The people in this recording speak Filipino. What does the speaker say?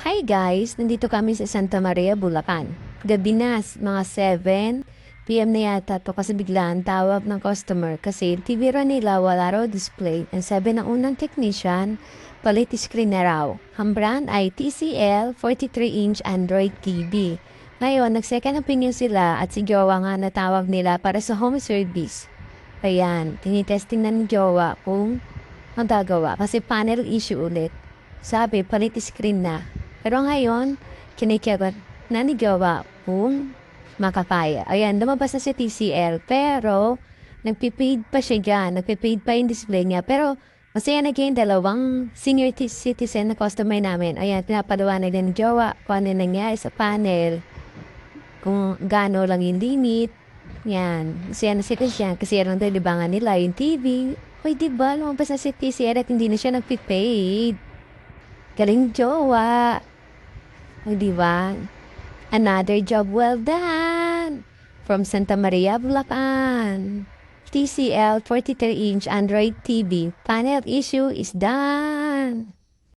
Hi guys! Nandito kami sa Santa Maria, Bulacan. Gabi na, mga 7 p.m. na yata to kasi biglaan tawag ng customer kasi TV raw nila wala raw display and sabi ng unang technician, palit screen na raw. Ang brand ay TCL 43-inch Android TV. Ngayon, nag-second opinion sila at si Jowa nga natawag nila para sa home service. Ayan, tinitesting na ni Jowa kung ang gagawa kasi panel issue ulit. Sabi, palit screen na. Pero ngayon, kinikibat na ni Jowa kung makakaya. Ayan, lumabas na si TCL. Pero, nagpipaid pa siya dyan. Nagpipaid pa yung display niya. Pero, masaya naging dalawang senior citizen na customer namin. Ayan, pinapaliwanag na ni Jowa kung ano nangyari sa panel. Kung gaano lang yung limit. Yan. Masaya na si Christian kasi yan ang dalibangan nila yung TV. Uy, diba? Lumabas na si TCL at hindi na siya nagpipaid. Galing Jowa. O, diba? Another job well done. From Santa Maria, Bulacan. TCL 43-inch Android TV. Panel issue is done.